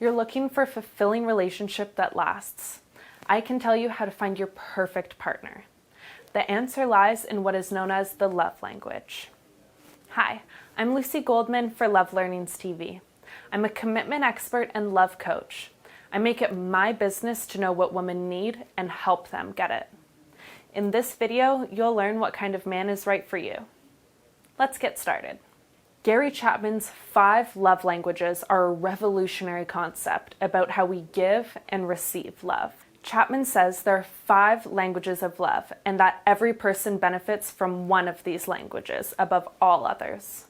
You're looking for a fulfilling relationship that lasts. I can tell you how to find your perfect partner. The answer lies in what is known as the love language. Hi, I'm Lucy Goldman for LoveLearnings TV. I'm a commitment expert and love coach. I make it my business to know what women need and help them get it. In this video, you'll learn what kind of man is right for you. Let's get started. Gary Chapman's 5 love languages are a revolutionary concept about how we give and receive love. Chapman says there are 5 languages of love and that every person benefits from one of these languages above all others.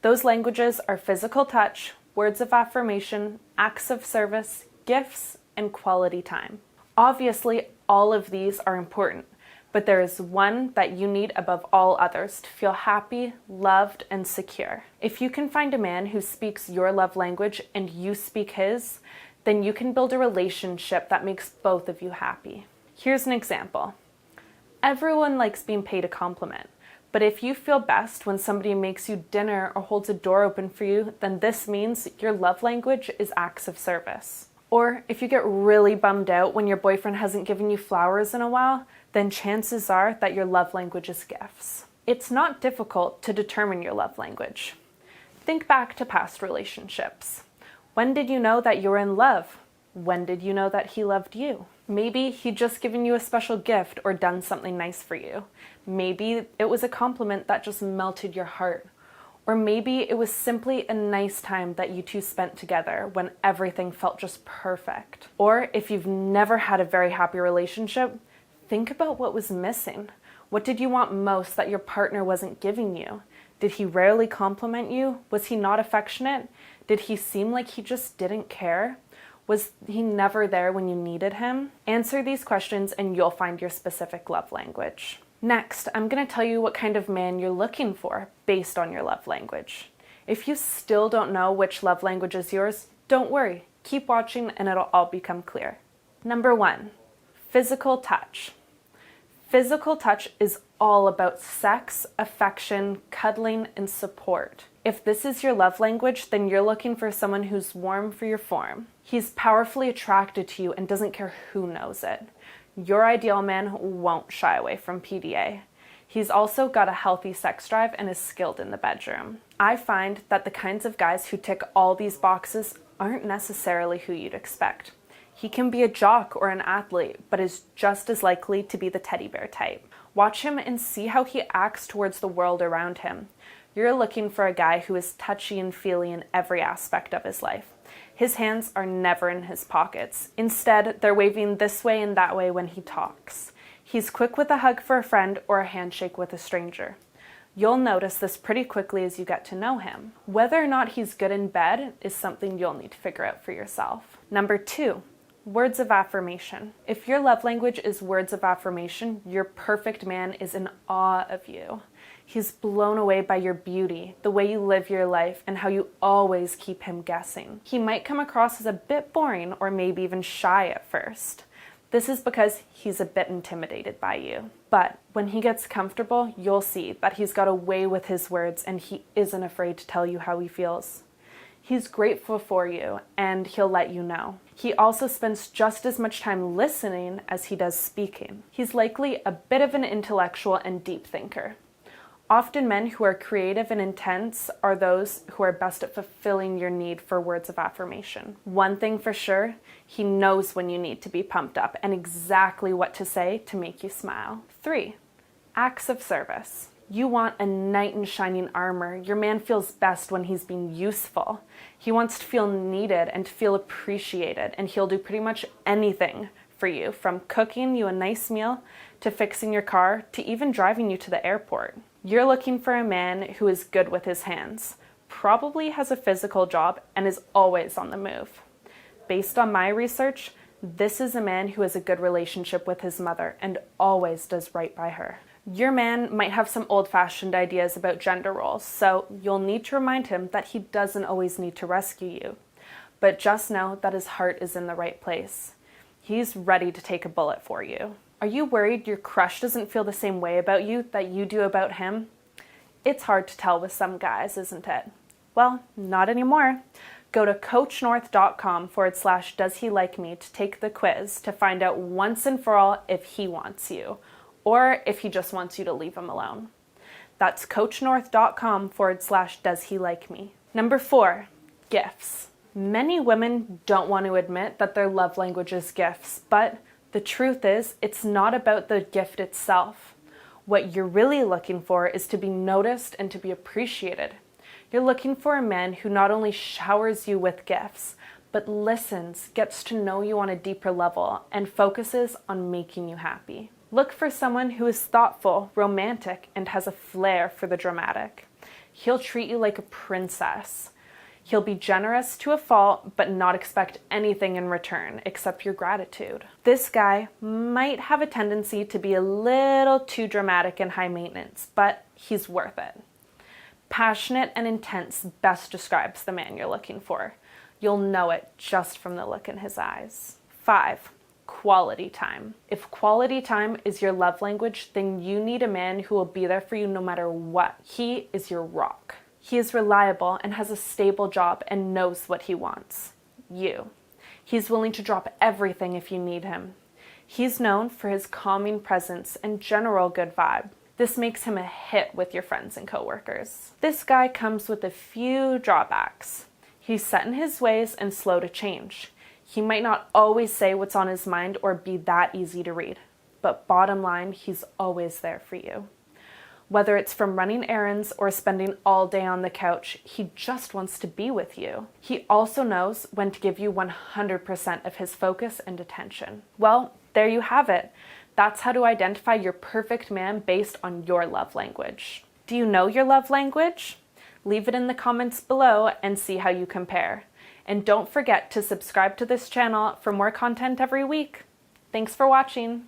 Those languages are physical touch, words of affirmation, acts of service, gifts, and quality time. Obviously, all of these are important, but there is one that you need above all others to feel happy, loved, and secure. If you can find a man who speaks your love language and you speak his, then you can build a relationship that makes both of you happy. Here's an example. Everyone likes being paid a compliment, but if you feel best when somebody makes you dinner or holds a door open for you, then this means your love language is acts of service. Or if you get really bummed out when your boyfriend hasn't given you flowers in a while, then chances are that your love language is gifts. It's not difficult to determine your love language. Think back to past relationships. When did you know that you were in love? When did you know that he loved you? Maybe he'd just given you a special gift or done something nice for you. Maybe it was a compliment that just melted your heart. Or maybe it was simply a nice time that you two spent together when everything felt just perfect. Or if you've never had a very happy relationship, think about what was missing. What did you want most that your partner wasn't giving you? Did he rarely compliment you? Was he not affectionate? Did he seem like he just didn't care? Was he never there when you needed him? Answer these questions and you'll find your specific love language. Next, I'm going to tell you what kind of man you're looking for based on your love language. If you still don't know which love language is yours, don't worry. Keep watching and it'll all become clear. Number 1, physical touch. Physical touch is all about sex, affection, cuddling, and support. If this is your love language, then you're looking for someone who's warm for your form. He's powerfully attracted to you and doesn't care who knows it. Your ideal man won't shy away from PDA. He's also got a healthy sex drive and is skilled in the bedroom. I find that the kinds of guys who tick all these boxes aren't necessarily who you'd expect. He can be a jock or an athlete, but is just as likely to be the teddy bear type. Watch him and see how he acts towards the world around him. You're looking for a guy who is touchy and feely in every aspect of his life. His hands are never in his pockets. Instead, they're waving this way and that way when he talks. He's quick with a hug for a friend or a handshake with a stranger. You'll notice this pretty quickly as you get to know him. Whether or not he's good in bed is something you'll need to figure out for yourself. Number 2. Words of affirmation. If your love language is words of affirmation, your perfect man is in awe of you. He's blown away by your beauty, the way you live your life, and how you always keep him guessing. He might come across as a bit boring or maybe even shy at first. This is because he's a bit intimidated by you. But when he gets comfortable, you'll see that he's got a way with his words and he isn't afraid to tell you how he feels. He's grateful for you, and he'll let you know. He also spends just as much time listening as he does speaking. He's likely a bit of an intellectual and deep thinker. Often men who are creative and intense are those who are best at fulfilling your need for words of affirmation. One thing for sure, he knows when you need to be pumped up and exactly what to say to make you smile. 3, acts of service. You want a knight in shining armor. Your man feels best when he's being useful. He wants to feel needed and to feel appreciated, and he'll do pretty much anything for you, from cooking you a nice meal to fixing your car to even driving you to the airport. You're looking for a man who is good with his hands, probably has a physical job, and is always on the move. Based on my research, this is a man who has a good relationship with his mother and always does right by her. Your man might have some old-fashioned ideas about gender roles, so you'll need to remind him that he doesn't always need to rescue you. But just know that his heart is in the right place. He's ready to take a bullet for you. Are you worried your crush doesn't feel the same way about you that you do about him? It's hard to tell with some guys, isn't it? Well, not anymore. Go to coachnorth.com/does he like me to take the quiz to find out once and for all if he wants you, or if he just wants you to leave him alone. That's coachnorth.com/does he like me. Number 4, gifts. Many women don't want to admit that their love language is gifts, but the truth is, it's not about the gift itself. What you're really looking for is to be noticed and to be appreciated. You're looking for a man who not only showers you with gifts, but listens, gets to know you on a deeper level, and focuses on making you happy. Look for someone who is thoughtful, romantic, and has a flair for the dramatic. He'll treat you like a princess. He'll be generous to a fault, but not expect anything in return except your gratitude. This guy might have a tendency to be a little too dramatic and high maintenance, but he's worth it. Passionate and intense best describes the man you're looking for. You'll know it just from the look in his eyes. 5, quality time. If quality time is your love language, then you need a man who will be there for you no matter what. He is your rock. He is reliable and has a stable job and knows what he wants. You. He's willing to drop everything if you need him. He's known for his calming presence and general good vibe. This makes him a hit with your friends and coworkers. This guy comes with a few drawbacks. He's set in his ways and slow to change. He might not always say what's on his mind or be that easy to read, but bottom line, he's always there for you. Whether it's from running errands or spending all day on the couch, he just wants to be with you. He also knows when to give you 100% of his focus and attention. Well, there you have it. That's how to identify your perfect man based on your love language. Do you know your love language? Leave it in the comments below and see how you compare. And don't forget to subscribe to this channel for more content every week. Thanks for watching.